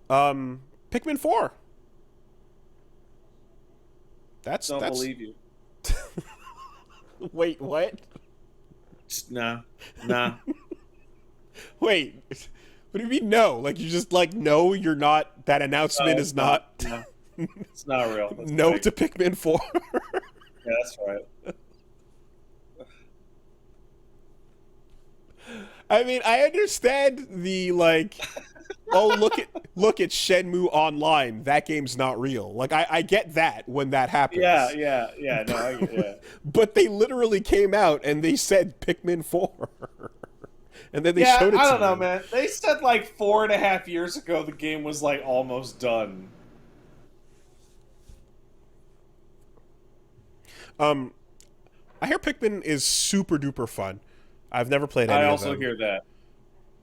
Pikmin 4. That's Don't that's. believe you. Wait, what? Nah, nah. Wait, what do you mean no? Like you just like no, you're not. That announcement No, is it's not. not. No, it's not real. That's No fake. to Pikmin 4. Yeah, that's right. I mean, I understand the like. Oh, look at Shenmue Online. That game's not real. Like I get that when that Yeah, happens. yeah, yeah. No, yeah. But they literally came out and they said Pikmin 4. And then they Yeah, showed it I to don't know, me. man. They said like 4.5 years ago the game was like almost done. I hear Pikmin is super duper fun. I've never played I any of also them, hear that.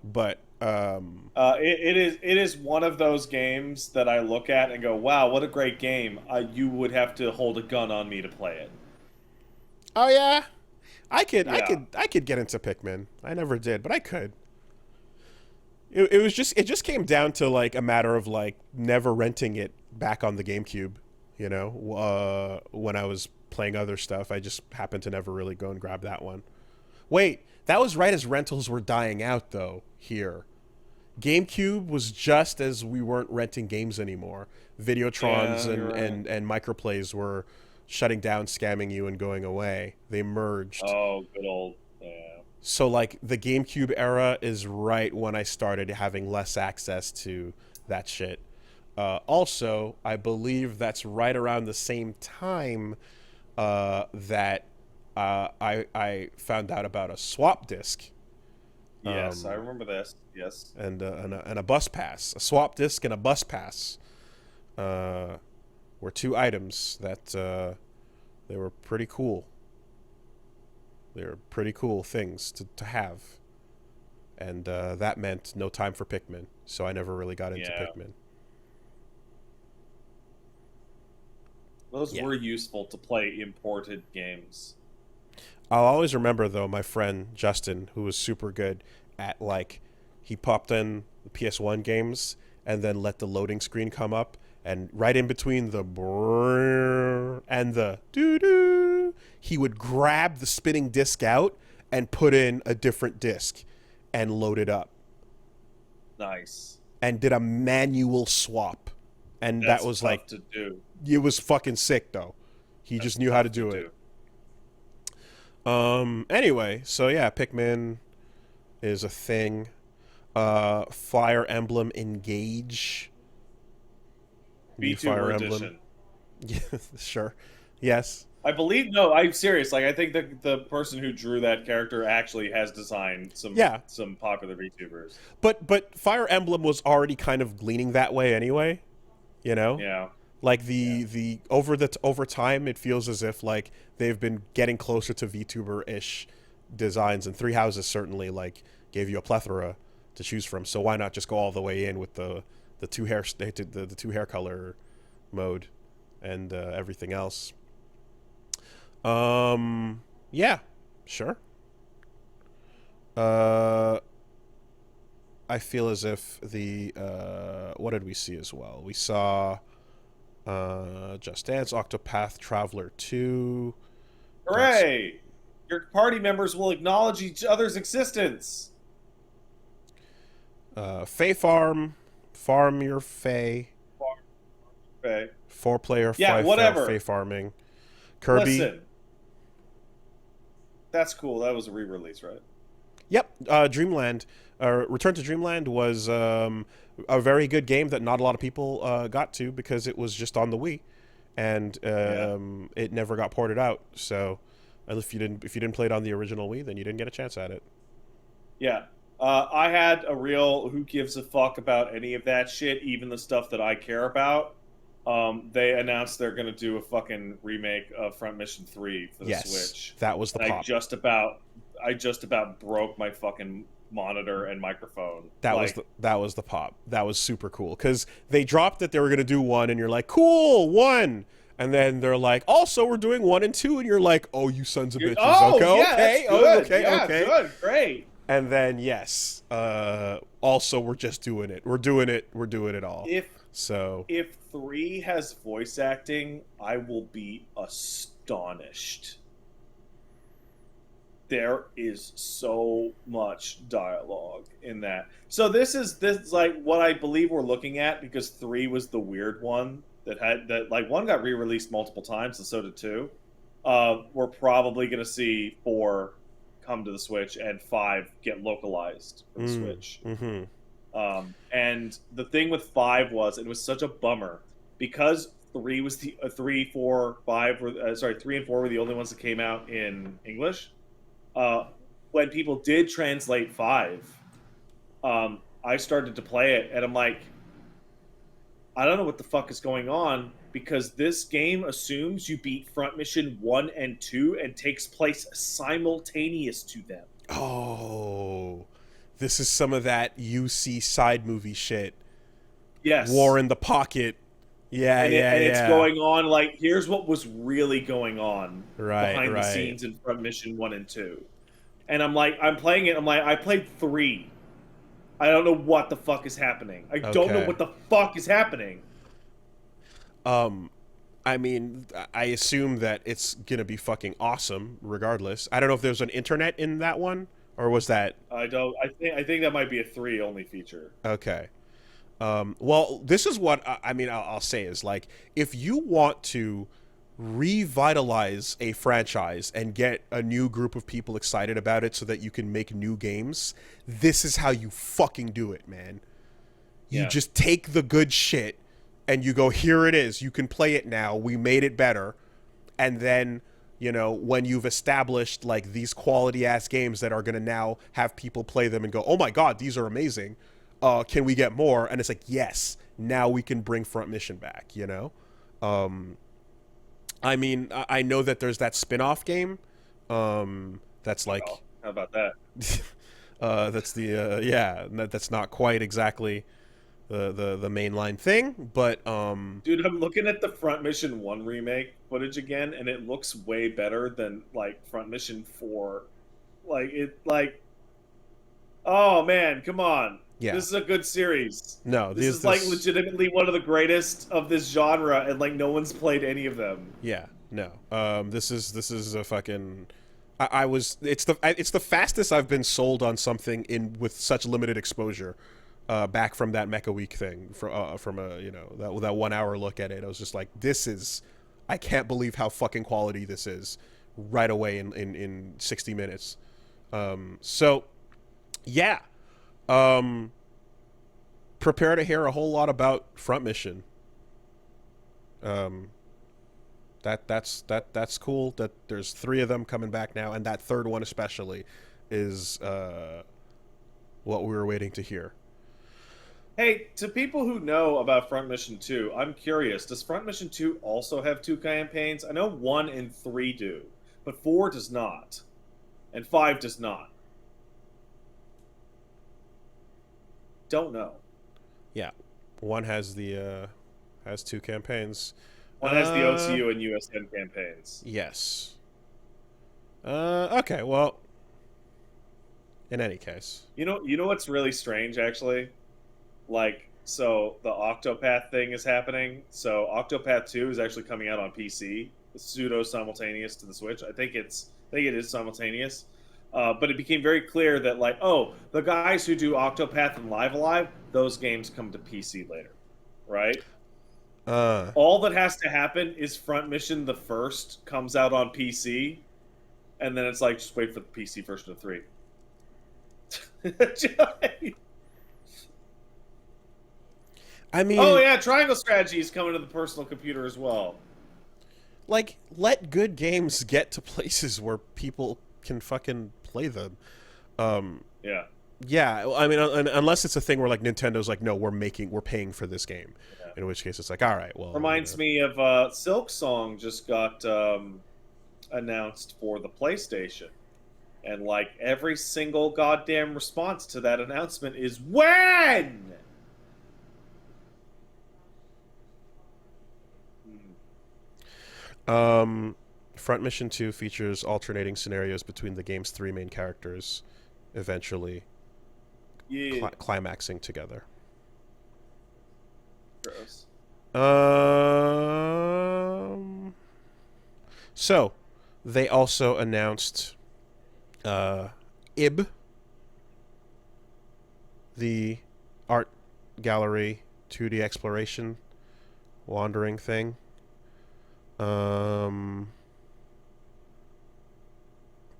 but It is one of those games that I look at and go, "Wow, what a great game!" You would have to hold a gun on me to play it. oh yeah, I could I Yeah, could I could get into Pikmin. I never did, but I could. It just came down to like a matter of like never renting it back on the GameCube. When I was playing other stuff, I just happened to never really go and grab that one. Wait, that was right as rentals were dying out though. Here, GameCube was just as we weren't renting games anymore. Videotrons yeah, and you're right. and microplays were shutting down, scamming you, and going away. They merged. Oh, good old yeah. So like the GameCube era is right when I started having less access to that shit. Also, I believe that's right around the same time that I found out about a swap disc Yes, I remember this. Yes. and a bus pass. A swap disc and a bus pass uh, were two items that they were pretty cool. They were pretty cool things to have. And that meant no time for Pikmin, so I never really got into Yeah. Pikmin. Those Yeah. were useful to play imported games. I'll always remember though my friend Justin, who was super good at like he popped in the PS1 games and then let the loading screen come up, and right in between the brrrr and the doo doo, he would grab the spinning disc out and put in a different disc and load it up Nice. and did a manual swap. And that That's was tough like to do. it was fucking sick though. He That's just knew how to tough to do it. do. Anyway, so yeah, Pikmin is a thing. Fire Emblem Engage. New VTuber Fire Emblem. edition. Yeah, sure. Yes. I believe no, I'm serious. Like I think the person who drew that character actually has designed Yeah. some popular VTubers. But Fire Emblem was already kind of leaning that way anyway, you know? Yeah. Like Yeah. the over time it feels as if like they've been getting closer to VTuber-ish designs, and Three Houses certainly like gave you a plethora to choose from. So why not just go all the way in with the the two hair color mode and everything else. Yeah, sure. Uh, I feel as if the what did we see as well? We saw Just Dance, Octopath Traveler 2. That's Hooray! Your party members will acknowledge each other's existence. Fae Farm, Farm Your Fae, Okay. four-player Yeah, Fae whatever. farming. Kirby. Listen, that's cool. That was a re-release, right? Yep, Dreamland. Return to Dreamland was a very good game that not a lot of people got to because it was just on the Wii, and Yeah. it never got ported out. So, if you didn't play it on the original Wii, then you didn't get a chance at it. Yeah. I had a real who gives a fuck about any of that shit, even the stuff that I care about. They announced they're gonna do a fucking remake of Front Mission 3 for the Yes, Switch. that was the And pop. I just about broke my fucking monitor and microphone. Like, That was the pop. That was super cool because they dropped that they were gonna do one, and you're like, cool, one. And then they're like, also we're doing one and two, and you're like, oh, you sons of bitches. oh Okay, yeah, that's okay, oh, good. okay, Yeah, okay. good, great. And then yes, also we're just doing it. We're doing it. We're doing it all. If So if 3 has voice acting, I will be astonished. There is so much dialogue in that. So this like what I believe we're looking at, because 3 was the weird one that had that, like, 1 got re-released multiple times and so did 2. We're probably going to see 4 come to the Switch and 5 get localized for the Switch. mm-hmm. And the thing with 5 was it was such a bummer because 3 was the 3, 4, 5 were sorry 3 and 4 were the only ones that came out in English. When people did translate 5, I started to play it and I'm like, I don't know what the fuck is going on, because this game assumes you beat Front Mission 1 and 2 and takes place simultaneous to them. Oh, this is some of that UC side movie shit. Yes. War in the Pocket. Yeah, and it's going on like, here's what was really going on behind the scenes in Front Mission 1 and 2. And I'm like, I'm playing it, I'm like, I played 3. I don't know what the fuck is happening. I don't know what the fuck is happening. I mean, I assume that it's gonna be fucking awesome regardless. I don't know if there's an internet in that one, or was that... I don't. I think that might be a 3 only feature. Okay. Well, this is what I mean. I'll say is, like, if you want to revitalize a franchise and get a new group of people excited about it so that you can make new games, this is how you fucking do it, man. You just take the good shit and you go, here it is. You can play it now. We made it better. And then, you know, when you've established like these quality ass games that are going to now have people play them and go, oh my God, these are amazing. Can we get more? And it's like, yes, now we can bring Front Mission back, you know? I mean, I know that there's that spin-off game. That's like... Oh, how about that? That's the, yeah, that's not quite exactly the mainline thing, but... Dude, I'm looking at the Front Mission 1 remake footage again, and it looks way better than, like, Front Mission 4. Oh, man, come on. Yeah. This is a good series. No, this is like legitimately one of the greatest of this genre, and like no one's played any of them. Yeah, no. This is a fucking... It's the fastest I've been sold on something with such limited exposure. Back from that Mecha Week thing, from a, you know, that 1 hour look at it, I was just like, this is... I can't believe how fucking quality this is right away in 60 minutes. So, yeah. Prepare to hear a whole lot about Front Mission. That's cool that there's 3 of them coming back now, and that third one especially is what we were waiting to hear. Hey, to people who know about Front Mission 2, I'm curious, does Front Mission 2 also have 2 campaigns? I know 1 and 3 do, but 4 does not, and 5 does not. Don't know. Yeah, 1 has the has 2 campaigns. 1 has the OCU and USN campaigns. Yes. Okay, well, in any case. You know what's really strange, actually? Like, so the Octopath thing is happening. So Octopath 2 is actually coming out on PC. It's pseudo simultaneous to the Switch. I think it is simultaneous. But it became very clear that, like, oh, the guys who do Octopath and Live Alive, those games come to PC later, right? All that has to happen is Front Mission the first comes out on PC, and then it's like, just wait for the PC version of 3. I mean... Oh, yeah, Triangle Strategy is coming to the personal computer as well. Like, let good games get to places where people can fucking play them. Yeah. Yeah, I mean, unless it's a thing where, like, Nintendo's like, no, we're paying for this game. Yeah. In which case it's like, all right, well... Reminds me of Silk Song just got announced for the PlayStation. And, like, every single goddamn response to that announcement is, when? Front Mission 2 features alternating scenarios between the game's 3 main characters. eventually Yeah. climaxing together. Gross. So they also announced IB, the art gallery 2D exploration wandering thing.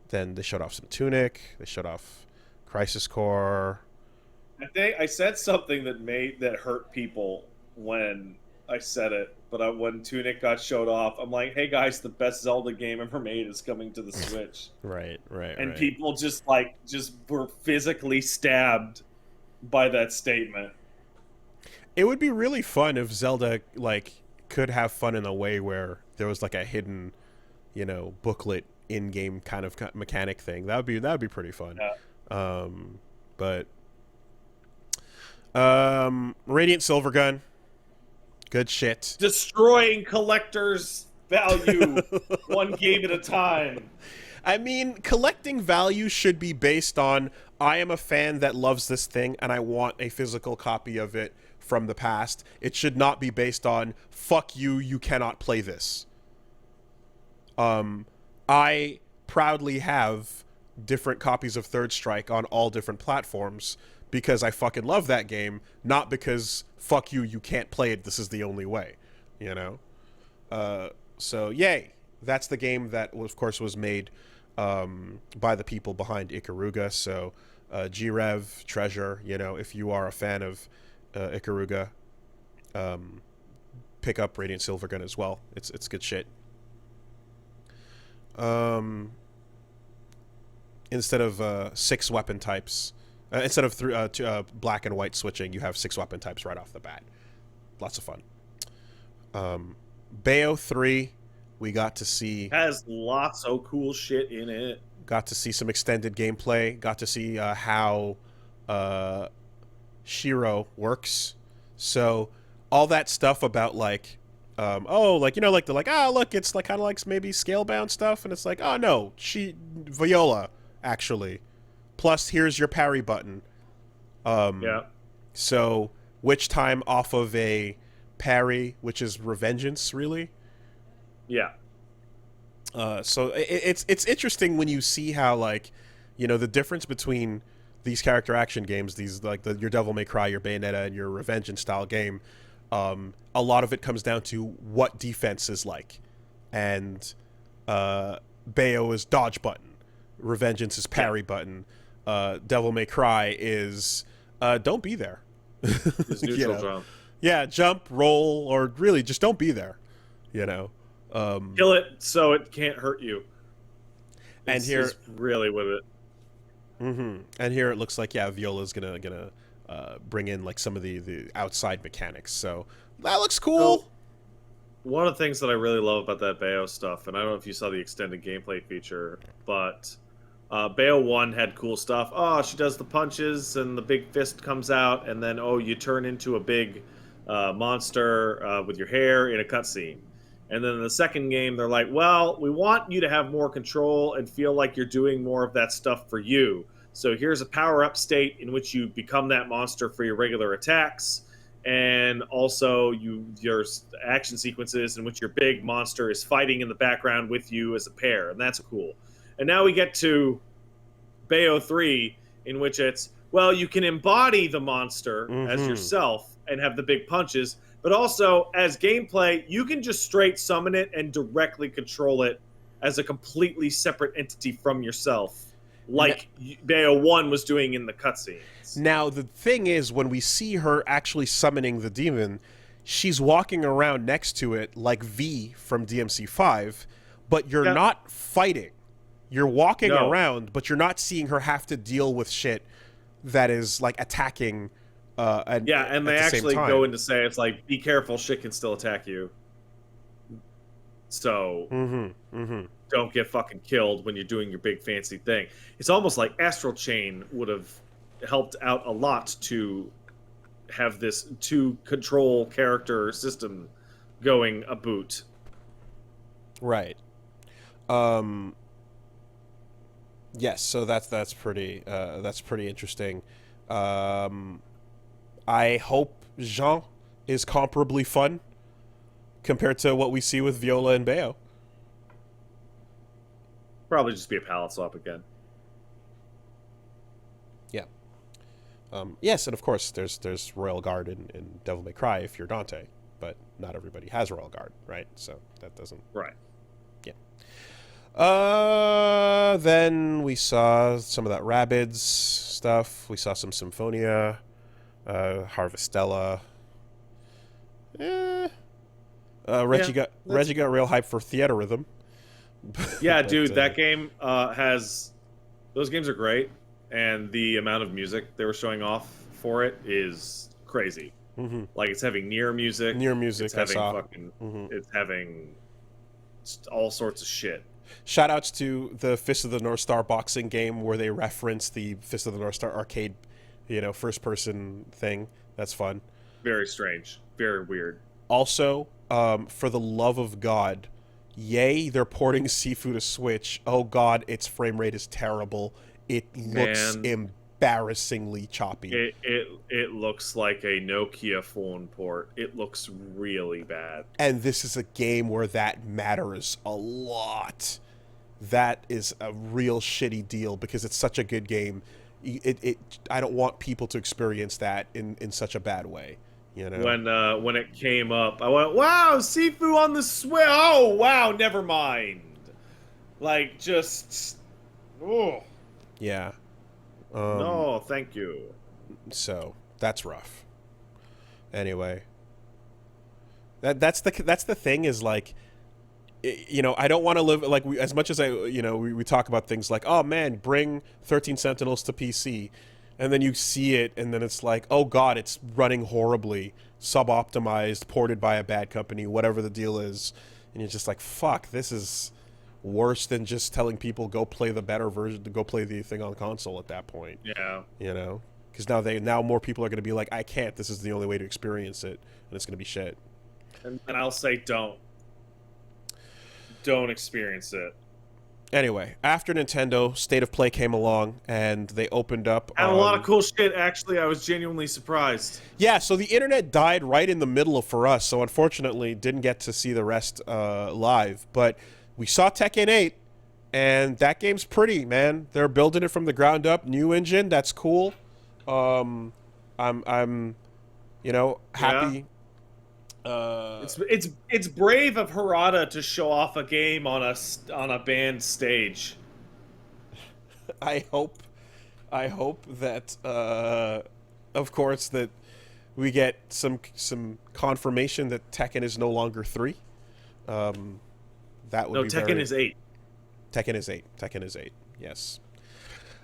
Then they showed off some Tunic. They showed off Crisis Core. I think I said something that hurt people when I said it, but when Tunic got showed off, I'm like, "Hey guys, the best Zelda game ever made is coming to the Switch," Right, right, and right. people just were physically stabbed by that statement. It would be really fun if Zelda could have fun in a way where there was like a hidden, booklet in-game kind of mechanic thing. That would be pretty fun. Yeah. But Radiant Silvergun, good shit. Destroying collectors' value one game at a time. I mean, collecting value should be based on I am a fan that loves this thing and I want a physical copy of it from the past. It should not be based on fuck you, you cannot play this. I proudly have different copies of Third Strike on all different platforms because I fucking love that game, not because fuck you, you can't play it, this is the only way, you know? So yay. That's the game that, of course, was made by the people behind Ikaruga. So G-Rev, Treasure, if you are a fan of Ikaruga, pick up Radiant Silvergun as well. It's good shit. Instead of 6 weapon types, instead of black and white switching, you have 6 weapon types right off the bat. Lots of fun. Bayo 3, we got to see... Has lots of cool shit in it. Got to see some extended gameplay. Got to see how Shiro works. So all that stuff about look, it's like kind of like maybe scale-bound stuff, and it's like, oh no, Viola, actually. Plus, here's your parry button. Yeah. So, which time off of a parry, which is Revengeance, really? Yeah. So it's interesting when you see how the difference between these character action games, these your Devil May Cry, your Bayonetta, and your Revengeance style game. A lot of it comes down to what defense is like, and Bayo is dodge button, Revengeance is parry button, Devil May Cry is don't be there. It's neutral jump. Yeah, jump, roll, or really just don't be there. Kill it so it can't hurt you. And here is really with it. Mm-hmm. And here it looks like Viola's gonna bring in some of the outside mechanics. So that looks cool. So, one of the things that I really love about that Bayo stuff, and I don't know if you saw the extended gameplay feature, but Bayo 1 had cool stuff. Oh, she does the punches and the big fist comes out, and then you turn into a big monster with your hair in a cutscene. And then in the second game, they're like, well, we want you to have more control and feel like you're doing more of that stuff for you. So here's a power-up state in which you become that monster for your regular attacks. And also there's action sequences in which your big monster is fighting in the background with you as a pair. And that's cool. And now we get to Bayo 3, in which it's, well, you can embody the monster as yourself and have the big punches. But also, as gameplay, you can just straight summon it and directly control it as a completely separate entity from yourself, like Bayo 1 was doing in the cutscenes. Now, the thing is, when we see her actually summoning the demon, she's walking around next to it like V from DMC5, but you're not fighting. You're walking around, but you're not seeing her have to deal with shit that is, attacking... and they actually go in to say it's like, be careful, shit can still attack you. So don't get fucking killed when you're doing your big fancy thing. It's almost like Astral Chain would have helped out a lot to have this 2 control character system going a boot. Right. Yes, so that's pretty interesting. Um, I hope Jean is comparably fun compared to what we see with Viola and Bayo. Probably just be a palette swap again. Yeah. Yes, and of course there's Royal Guard in Devil May Cry if you're Dante, but not everybody has Royal Guard, right? So that doesn't. Right. Yeah. Then we saw some of that Rabbids stuff. We saw some Symphonia, Harvestella. Reggie got real hype for Theater Rhythm. Yeah, But, dude, that game has those games are great, and the amount of music they were showing off for it is crazy. Mm-hmm. Like it's having near music, It's having I saw. fucking, Mm-hmm. it's having all sorts of shit. Shout outs to the Fist of the North Star boxing game where they reference the Fist of the North Star arcade, first person thing. That's fun. Very strange, very weird. Also, for the love of God, yay, they're porting Sifu to Switch. Oh God, its frame rate is terrible. It looks embarrassingly choppy. It looks like a Nokia phone port. It looks really bad. And this is a game where that matters a lot. That is a real shitty deal because it's such a good game. I don't want people to experience that in such a bad way. When it came up, I went, "Wow, Sifu on the Switch! Oh, wow, never mind." Like, just, oh Yeah. no, thank you. So that's rough. Anyway, that's the thing is like, I don't want to live like as much as we talk about things like, oh man, bring 13 Sentinels to PC. And then you see it, and then it's like, oh God, it's running horribly, sub-optimized, ported by a bad company, whatever the deal is. And you're just like, fuck, this is worse than just telling people go play the better version, to go play the thing on console at that point. Yeah. Because now more people are going to be like, I can't. This is the only way to experience it, and it's going to be shit. And I'll say don't experience it. Anyway, after Nintendo, State of Play came along, and they opened up And a lot of cool shit, actually. I was genuinely surprised. Yeah, so the internet died right in the middle for us, so unfortunately didn't get to see the rest live. But we saw Tekken 8, and that game's pretty, man. They're building it from the ground up, new engine. That's cool. I'm happy. Yeah. It's brave of Harada to show off a game on a band stage. I hope that of course that we get some confirmation that Tekken is no longer 3. That would be Tekken is 8. Tekken is 8. Tekken is 8. Yes.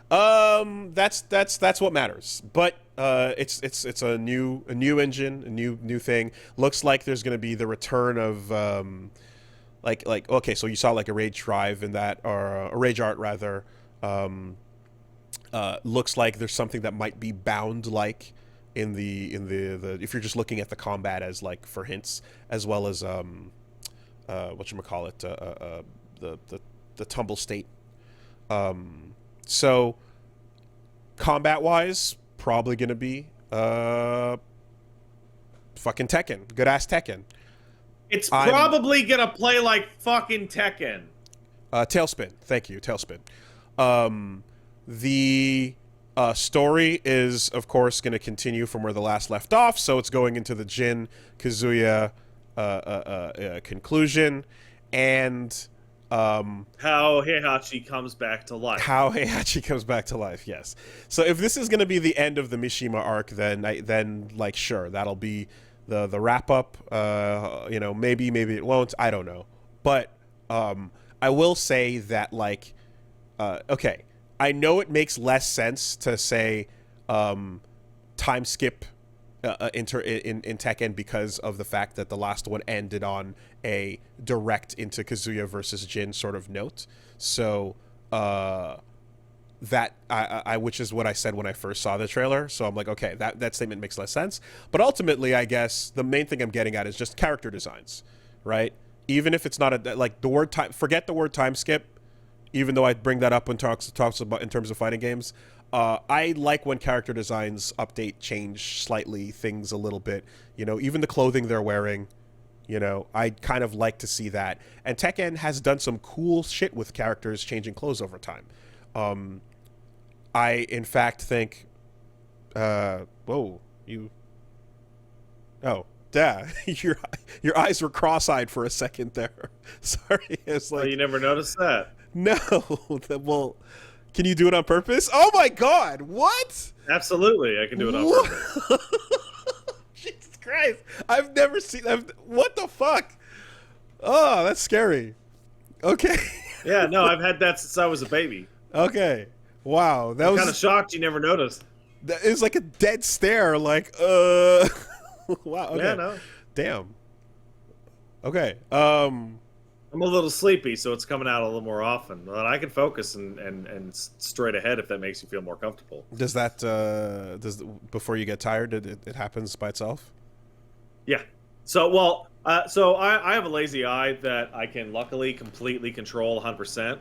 That's what matters. But it's a new engine, a new thing. Looks like there's going to be the return of okay, so you saw like a Rage Drive in that, or a Rage Art rather. Looks like there's something that might be bound like in the if you're just looking at the combat as like for hints, as well as whatchamacallit, the tumble state. So combat wise, probably gonna be fucking Tekken. Good ass Tekken. It's probably gonna play like fucking Tekken. Tailspin. Thank you, Tailspin. The story is, of course, going to continue from where the last left off, so it's going into the Jin Kazuya conclusion, and how Heihachi comes back to life. Yes. So if this is going to be the end of the Mishima arc, then like sure, that'll be the wrap up. Maybe it won't. I don't know, but I will say that like okay. I know it makes less sense to say time skip in Tekken because of the fact that the last one ended on a direct into Kazuya versus Jin sort of note. So that I which is what I said when I first saw the trailer. So I'm like, okay, that statement makes less sense. But ultimately, I guess the main thing I'm getting at is just character designs, right? Even if it's not like the word time, forget the word time skip. even though I bring that up when talks about in terms of fighting games. I like when character designs update, change slightly things a little bit. You know, even the clothing they're wearing. You know, I kind of like to see that. And Tekken has done some cool shit with characters changing clothes over time. I, in fact, think... whoa, you... Oh, duh. Your eyes were cross-eyed for a second there. Sorry. It's like... Oh, you never noticed that? No. Well, can you do it on purpose? Oh, my God. What? Absolutely, I can do it on purpose. Jesus Christ. I've never seen... what the fuck? Oh, that's scary. Okay. Yeah, no, I've had that since I was a baby. Okay. Wow. That I'm was kind of shocked you never noticed. It was like a dead stare, like, wow. Okay. Yeah, no. Damn. Okay. I'm a little sleepy, so it's coming out a little more often. But I can focus and straight ahead if that makes you feel more comfortable. Does that before you get tired, it happens by itself? Yeah. So, well, I have a lazy eye that I can luckily completely control 100%.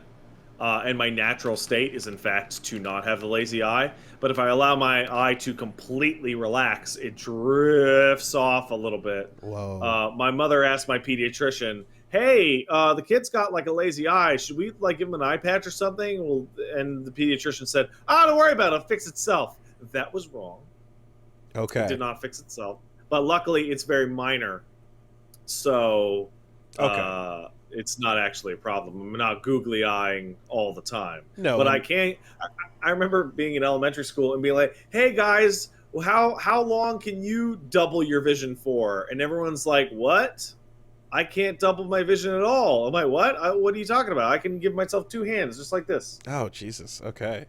And my natural state is, in fact, to not have the lazy eye. But if I allow my eye to completely relax, it drifts off a little bit. Whoa. My mother asked my pediatrician, "Hey, the kid's got like a lazy eye. Should we like give him an eye patch or something?" Well, and the pediatrician said, "Don't worry about it. It'll fix itself." That was wrong. Okay. It did not fix itself. But luckily, it's very minor. So... Okay. It's not actually a problem. I'm not googly eyeing all the time. No, but I can't. I remember being in elementary school and being like, "Hey guys, how long can you double your vision for?" And everyone's like, "What? I can't double my vision at all." I'm like, "What? What are you talking about? I can give myself 2 hands just like this." Oh, Jesus. Okay.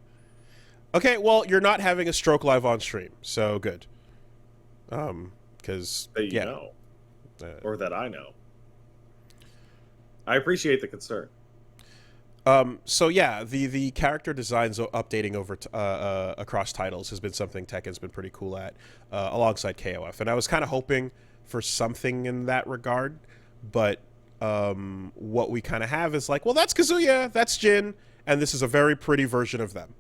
Okay. Well, you're not having a stroke live on stream, so good. Because That you know, or that I know. I appreciate the concern. So yeah, the character designs updating over across titles has been something Tekken's been pretty cool at, alongside KOF. And I was kind of hoping for something in that regard, but what we kind of have is like, well, that's Kazuya, that's Jin, and this is a very pretty version of them.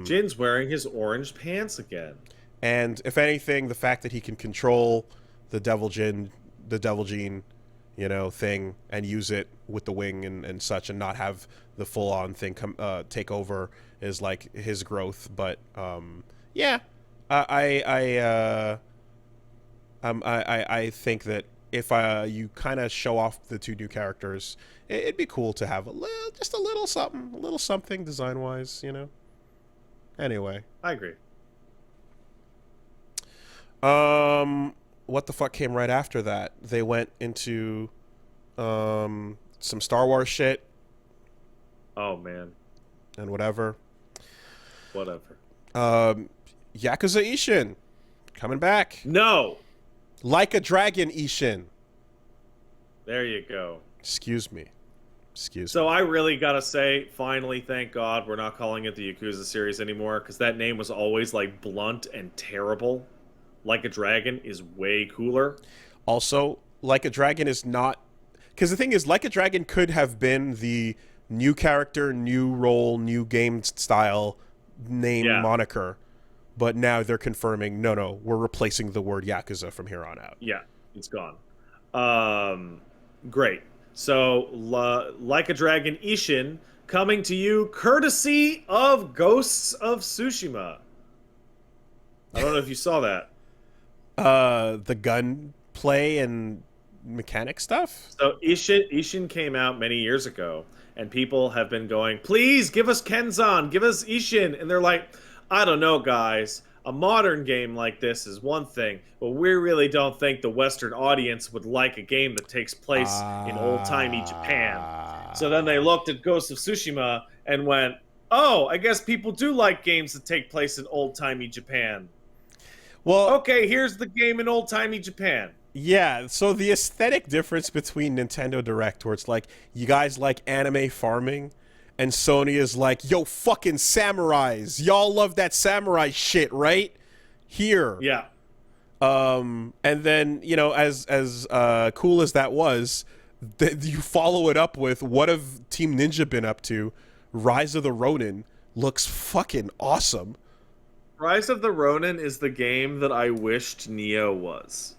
Jin's wearing his orange pants again. And if anything, the fact that he can control the Devil Gene, you know, thing and use it with the wing and such, and not have the full-on thing take over is like his growth. But yeah, I think that if you kind of show off the 2 new characters, it'd be cool to have just a little something design-wise, you know. Anyway, I agree. What the fuck came right after that? They went into some Star Wars shit. Oh man. And whatever. Whatever. Yakuza Ishin coming back. No. Like a Dragon Ishin. There you go. Excuse me. So I really gotta say, finally, thank God we're not calling it the Yakuza series anymore, because that name was always like blunt and terrible. Like a Dragon is way cooler. Also, Like a Dragon is not... Because the thing is, Like a Dragon could have been the new character, new role, new game style name moniker. But now they're confirming, no, we're replacing the word Yakuza from here on out. Yeah, it's gone. Great. So, Like a Dragon Ishin coming to you courtesy of Ghosts of Tsushima. I don't know if you saw that. The gun play and mechanic stuff? So Ishin came out many years ago, and people have been going, "Please give us Kenzan, give us Ishin," and they're like, "I don't know, guys. A modern game like this is one thing, but we really don't think the Western audience would like a game that takes place in old-timey Japan." So then they looked at Ghost of Tsushima and went, "Oh, I guess people do like games that take place in old-timey Japan. Well, okay, here's the game in old-timey Japan." Yeah, so the aesthetic difference between Nintendo Direct, where it's like, you guys like anime farming, and Sony is like, yo, fucking samurais. Y'all love that samurai shit, right? Here. Yeah. And then, you know, as cool as that was, You follow it up with what have Team Ninja been up to? Rise of the Ronin looks fucking awesome. Rise of the Ronin is the game that I wished Neo was.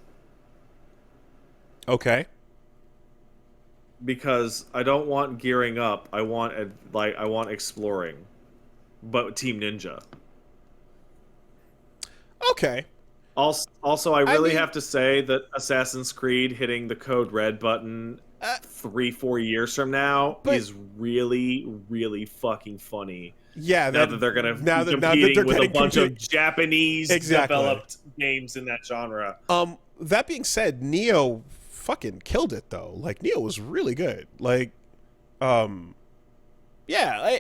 Okay. Because I don't want gearing up. I want I want exploring, but Team Ninja. Okay. Also, I really mean, have to say that Assassin's Creed hitting the Code Red button uh, 3-4 years from now but is really, really fucking funny. yeah, Now that they're gonna be now that they're competing with a getting bunch of Japanese exactly. developed games in that genre. That being said, Neo fucking killed it though. Like Neo was really good. Like, yeah,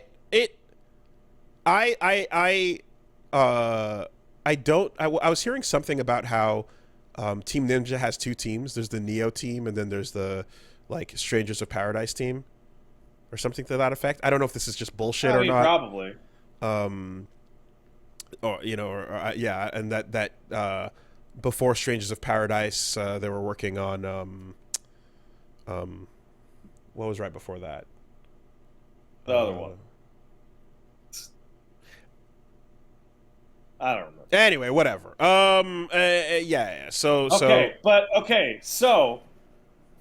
I don't. I was hearing something about how Team Ninja has two teams. There's the Neo team, and then there's the like Strangers of Paradise team, or something to that effect. I don't know if this is just bullshit I or mean, not. probably. Or yeah, and that before Strangers of Paradise, they were working on what was right before that? The other one. I don't remember. Anyway, whatever. Yeah. So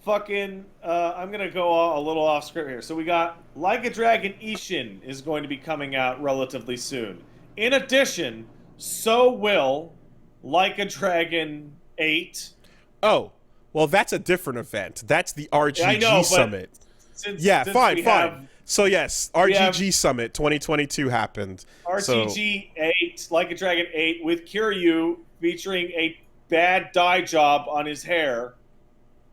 fucking. I'm gonna go a little off script here. So we got Like a Dragon Ishin is going to be coming out relatively soon. In addition, so will Like a Dragon 8. Oh, well, that's a different event. That's the RGG I know, Summit. Since Fine. So yes, RGG Summit 2022 happened. RGG 8, Like a Dragon 8, with Kiryu featuring a bad dye job on his hair,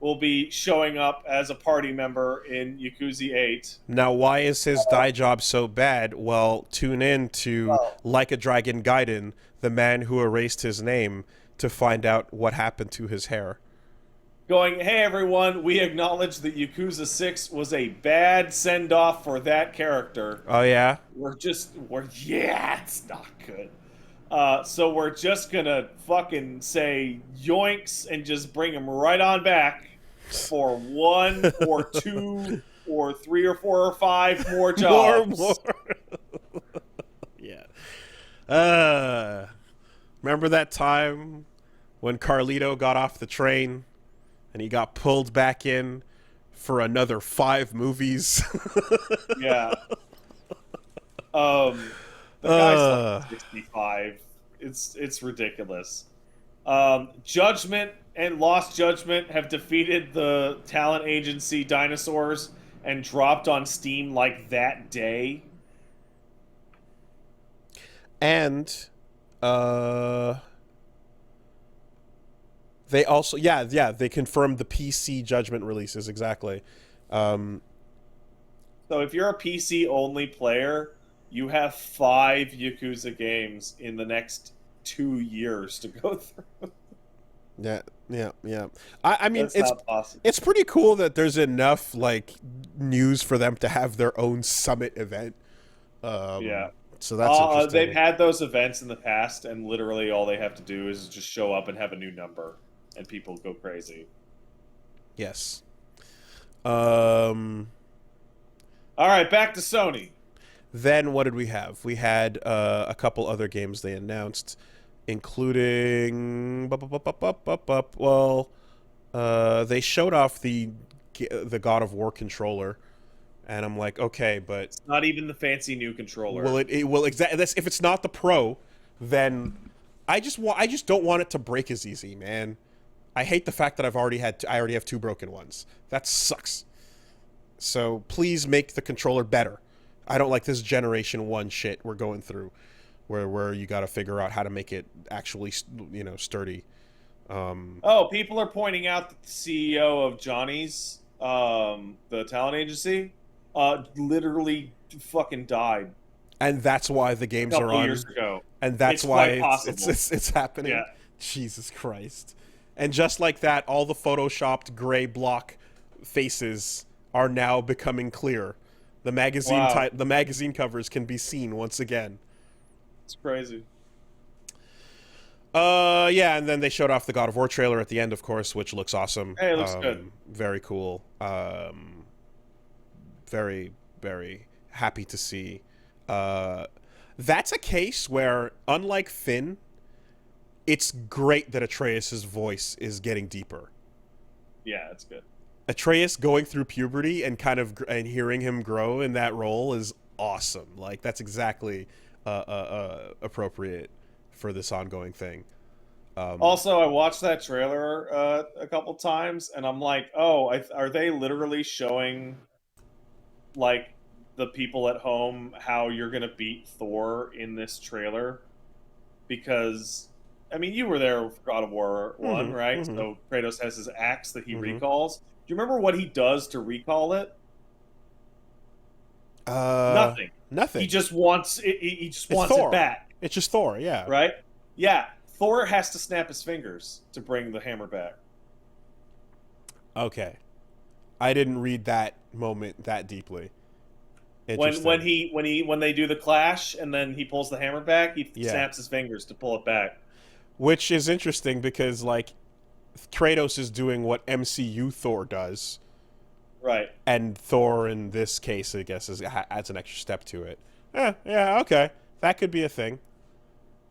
will be showing up as a party member in Yakuza 8. Now, why is his dye job so bad? Well, tune in to Like a Dragon Gaiden, the man who erased his name, to find out what happened to his hair. Going, hey everyone, we acknowledge that Yakuza 6 was a bad send-off for that character. Oh, yeah? Yeah, it's not good. So we're just gonna fucking say yoinks and just bring him right on back for 1 or 2 or 3 or 4 or 5 more jobs. More. Yeah. Remember that time when Carlito got off the train and he got pulled back in for another 5 movies? Yeah. The guy's like 65. It's ridiculous. Judgment and Lost Judgment have defeated the talent agency Dinosaurs and dropped on Steam like that day. And they also they confirmed the PC Judgment releases exactly. So if you're a PC only player, you have 5 Yakuza games in the next 2 years to go through. Yeah. I mean, That's not possible. It's pretty cool that there's enough like news for them to have their own summit event. Yeah. So that's interesting. They've had those events in the past, and literally all they have to do is just show up and have a new number, and people go crazy. Yes. All right, back to Sony. Then what did we have? We had a couple other games they announced, including they showed off the God of War controller, and I'm like, okay, but it's not even the fancy new controller. Well, it will exactly. If it's not the Pro, then I just don't want it to break as easy, man. I hate the fact that I already have 2 broken ones. That sucks. So please make the controller better. I don't like this Generation 1 shit we're going through, where you got to figure out how to make it actually, sturdy. People are pointing out that the CEO of Johnny's, the talent agency, literally fucking died. And that's why the games are on. Years ago. And that's why it's happening. Yeah. Jesus Christ. And just like that, all the photoshopped gray block faces are now becoming clear. The magazine covers can be seen once again. It's crazy. Yeah, and then they showed off the God of War trailer at the end, of course, which looks awesome. Hey, it looks good. Very cool. Very, very happy to see. Uh, that's a case where, unlike Finn, it's great that Atreus' voice is getting deeper. Yeah, it's good. Atreus going through puberty and and hearing him grow in that role is awesome. Like that's exactly appropriate for this ongoing thing. Also, I watched that trailer a couple times, and I'm like, oh, are they literally showing like the people at home how you're gonna beat Thor in this trailer? Because I mean, you were there with God of War 1, Mm-hmm, right? mm-hmm, So Kratos has his axe that he mm-hmm. recalls. Do you remember what he does to recall it? Uh, Nothing. He Nothing. just wants it. He just It's wants it Thor. back, It's just Thor. Yeah. right? Yeah. Thor has to snap his fingers to bring the hammer back. Okay. I didn't read that moment that deeply. When Interesting. when they do the clash and then he pulls the hammer back, he Yeah. snaps his fingers to pull it back. Which is interesting because like Kratos is doing what MCU Thor does, Right. and Thor in this case, I guess, adds an extra step to it. Yeah, okay, that could be a thing,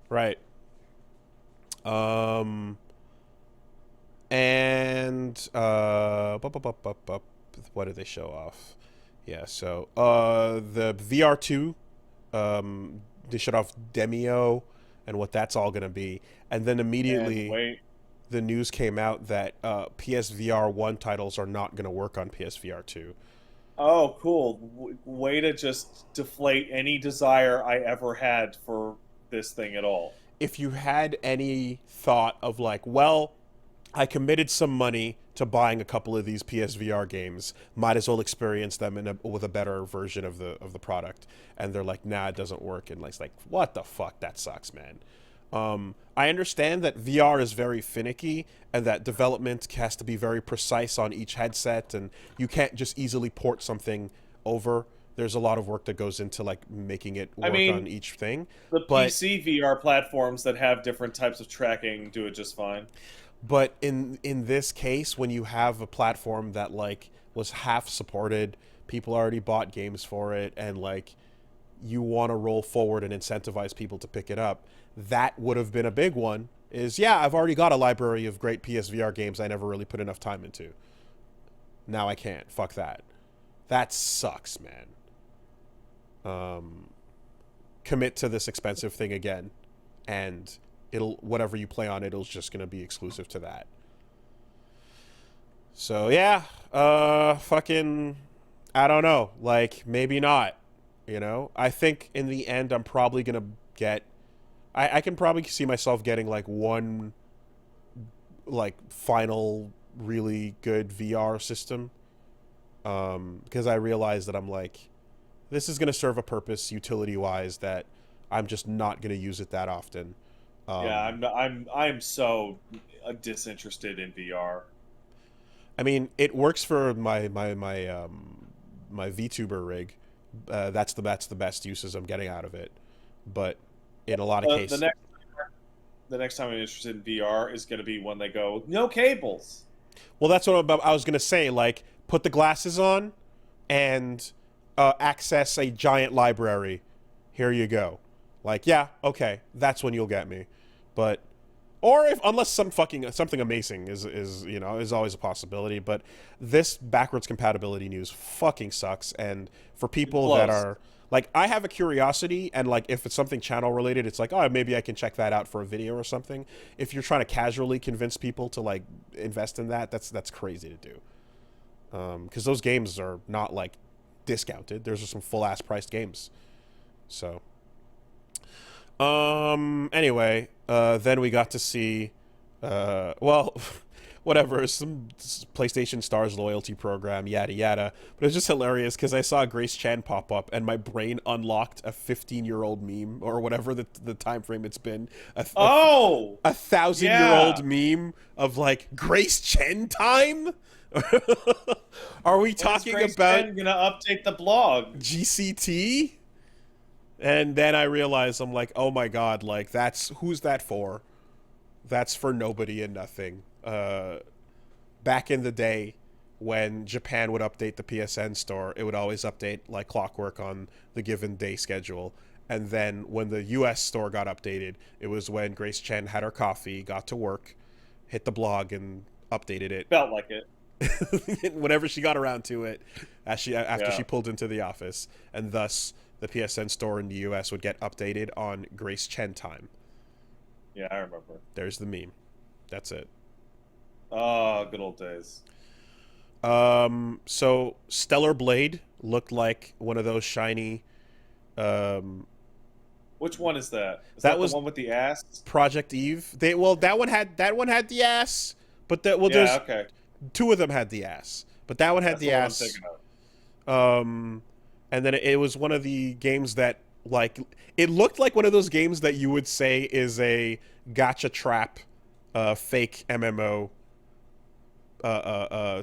right? Um, and what did they show off? Yeah, so the VR2, they showed off Demio and what that's all gonna be, and then And immediately wait. the news came out that PSVR 1 titles are not going to work on PSVR 2. Oh, cool. Way to just deflate any desire I ever had for this thing at all. If you had any thought of like, well, I committed some money to buying a couple of these PSVR games, might as well experience them with a better version of the product, and they're like, nah, it doesn't work, and it's like, what the fuck, that sucks, man. I understand that VR is very finicky and that development has to be very precise on each headset, and you can't just easily port something over. There's a lot of work that goes into like making it I work on mean, each thing. the But PC VR platforms that have different types of tracking do it just fine. in this case, when you have a platform that like was half supported, people already bought games for it, and like you want to roll forward and incentivize people to pick it up, that would have been a big one. Is yeah, I've already got a library of great PSVR games I never really put enough time into. Now I can't. Fuck that. That sucks, man. Commit to this expensive thing again, and it'll whatever you play on it'll just gonna be exclusive to that. So yeah, fucking, I don't know. Like maybe not. You know, I think in the end I'm probably gonna get. I can probably see myself getting like one, like final really good VR system, because I realize that I'm like, this is gonna serve a purpose utility wise that I'm just not gonna use it that often. Yeah, Um, I'm so disinterested in VR. I mean, it works for my VTuber rig. That's the best uses I'm getting out of it. But in a lot of The cases, next time I'm interested in VR is going to be when they go no cables. well, that's what I was gonna say. Like, put the glasses on and access a giant library. Here you go. Like, yeah, okay, that's when you'll get me. But or if unless something amazing is is always a possibility. But this backwards compatibility news fucking sucks. And for people that Close. are like, I have a curiosity, and like if it's something channel related, it's like, oh, maybe I can check that out for a video or something. If you're trying to casually convince people to like invest in that, that's crazy to do. Because those games are not like discounted. There's just some full ass priced games. So anyway, then we got to see, well, whatever, some PlayStation Stars loyalty program, yada yada. But it was just hilarious because I saw Grace Chan pop up, and my brain unlocked a 15-year-old meme or whatever the time frame it's been. Oh, A 1,000-year-old yeah. meme of like Grace Chen time. Are we When's talking Grace about Ben gonna update the blog? GCT? And then I realized I'm like, oh my god, like that's who's that for? That's for nobody and nothing. Back in the day, when Japan would update the PSN store, it would always update like clockwork on the given day schedule. And then when the US store got updated, it was when Grace Chen had her coffee, got to work, hit the blog, and updated it Felt like it. whenever she got around to it, after Yeah. she pulled into the office, and thus the PSN store in the US would get updated on Grace Chen time. Yeah, I remember. There's the meme. That's it. Oh, good old days. So Stellar Blade looked like one of those shiny. Um, Which one is that? Is that that the was one with the ass? Project Eve. That one had the ass, but Yeah, there's okay. two of them had the ass, but that one had That's the the one I'm ass. thinking of. And then it was one of the games that like it looked like one of those games that you would say is a gotcha trap, fake MMO,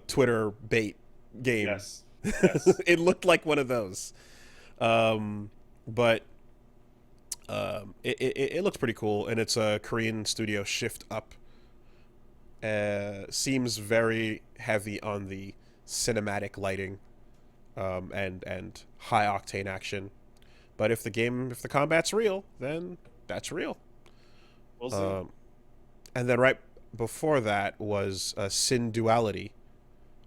Twitter bait game. Yes. Yes. It looked like one of those, but it looks pretty cool, and it's a Korean studio, Shift Up. Seems very heavy on the cinematic lighting, and high octane action. But if the combat's real, then that's real. We'll see. And then right before that was Sin Duality,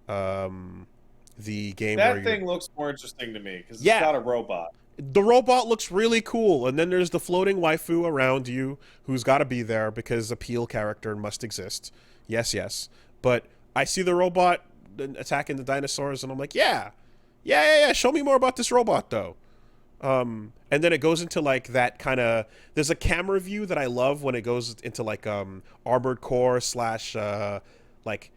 the game where That thing looks more interesting to me because it's yeah, got a robot. the robot looks really cool, and then there's the floating waifu around you who's got to be there because a peel character must exist. Yes, yes. But I see the robot attacking the dinosaurs, and I'm like, yeah. Show me more about this robot, though. And then it goes into like that kind of. There's a camera view that I love when it goes into like armored core slash like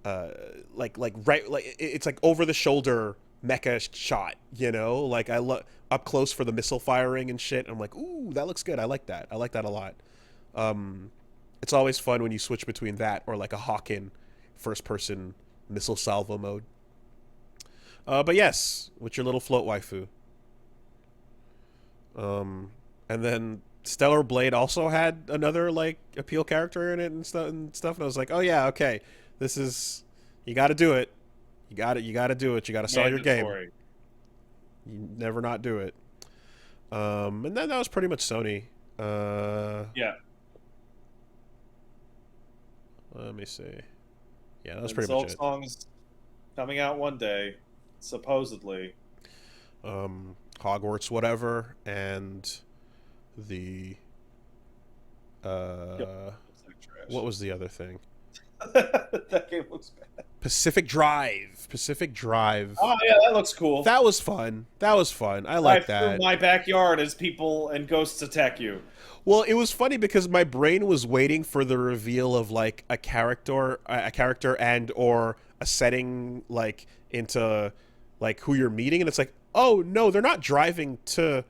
right like it's like over the shoulder mecha shot, like I love up close for the missile firing and shit. I'm like, ooh, that looks good. I like that a lot. It's always fun when you switch between that or like a Hawken first person missile salvo mode. But yes, with your little float waifu. And then Stellar Blade also had another like appeal character in it and stuff. And I was like, oh yeah, okay, this is you got to do it. You got it. You got to do it. You got to sell your game. Mandatory. You never not do it. And then that was pretty much Sony. Yeah. Let me see. Yeah, that was And pretty much it. Song's coming out one day, supposedly. Hogwarts, whatever, and the Yep. Looks like trash. what was the other thing? That game looks bad. Pacific Drive. Oh yeah, that looks cool. That was fun. I like Through that. my backyard as people and ghosts attack you. Well, it was funny because my brain was waiting for the reveal of like a character and or a setting like into like who you're meeting, and it's like, oh no, they're not driving to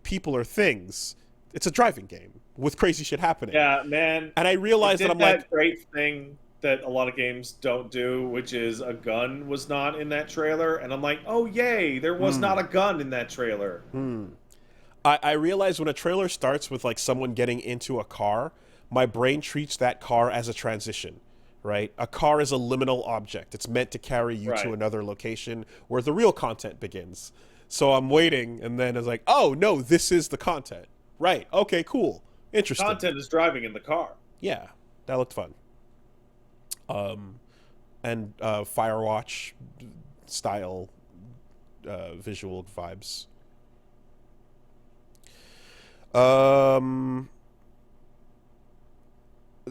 people or things. It's a driving game with crazy shit happening. Yeah, man. And I realized It that did I'm that like, great thing that a lot of games don't do, which is a gun was not in that trailer, and I'm like, oh yay, there was not a gun in that trailer. I realize when a trailer starts with like someone getting into a car, my brain treats that car as a transition, right? A car is a liminal object. It's meant to carry you to Right. another location where the real content begins. So I'm waiting, and then it's like, oh no, this is the content. Right. Okay, cool. Interesting. Content is driving in the car. Yeah, that looked fun. And Firewatch style visual vibes.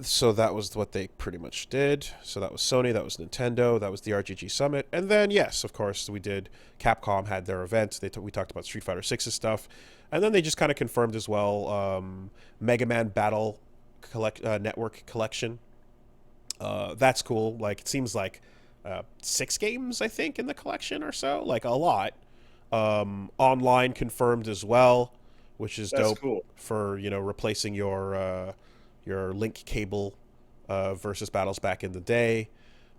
So that was what they pretty much did. So that was Sony, that was Nintendo, that was the RGG Summit, and then yes, of course, we did. Capcom had their event. We talked about Street Fighter 6's stuff, and then they just kind of confirmed as well Mega Man Battle Network Collection. That's cool. Like it seems like 6 games I think in the collection or so, like a lot. Online confirmed as well, which is That's dope cool. for replacing your link cable versus battles back in the day.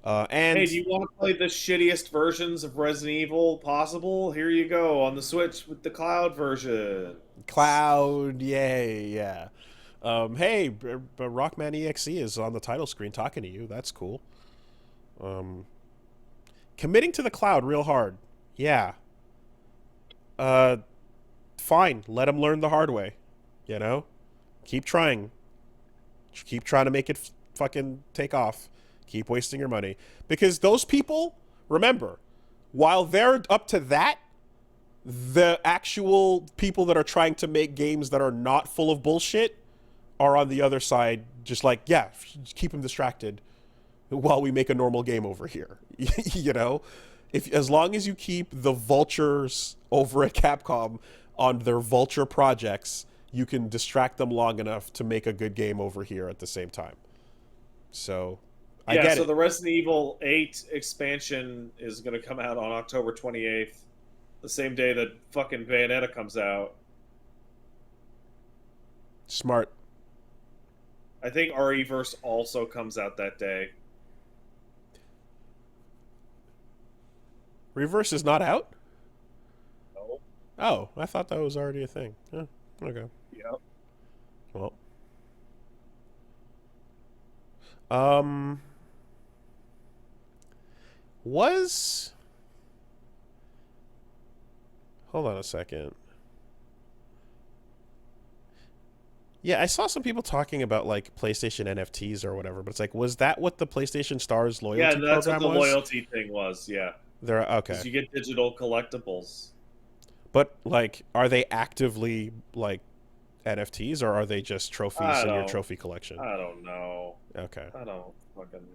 And Hey, do you want to play the shittiest versions of Resident Evil possible? Here you go on the Switch with the cloud version. Cloud, yay, yeah. Hey, Rockman EXE is on the title screen talking to you. That's cool. Um, Committing to the cloud real hard. Yeah. Uh, Fine. Let him learn the hard way. You know? Keep trying. Keep trying to make it fucking take off. Keep wasting your money. Because those people, remember, while they're up to that, the actual people that are trying to make games that are not full of bullshit are on the other side, just like, yeah, keep them distracted while we make a normal game over here. You know? If as long as you keep the vultures over at Capcom on their vulture projects, you can distract them long enough to make a good game over here at the same time. So, I Yeah, get so it. the Resident Evil 8 expansion is going to come out on October 28th, the same day that fucking Bayonetta comes out. Smart. I think RE-verse also comes out that day. Reverse is not out? No. Oh, I thought that was already a thing. Yeah, okay. Yep. Well. Um was Hold on a second. Yeah, I saw some people talking about like PlayStation NFTs or whatever, but it's like, was that what the PlayStation Stars Yeah, loyalty that's what program the was? loyalty thing was, yeah. They're Because okay. you get digital collectibles. But like, are they actively like NFTs or are they just trophies I in your don't trophy collection? I don't know. Okay. I don't fucking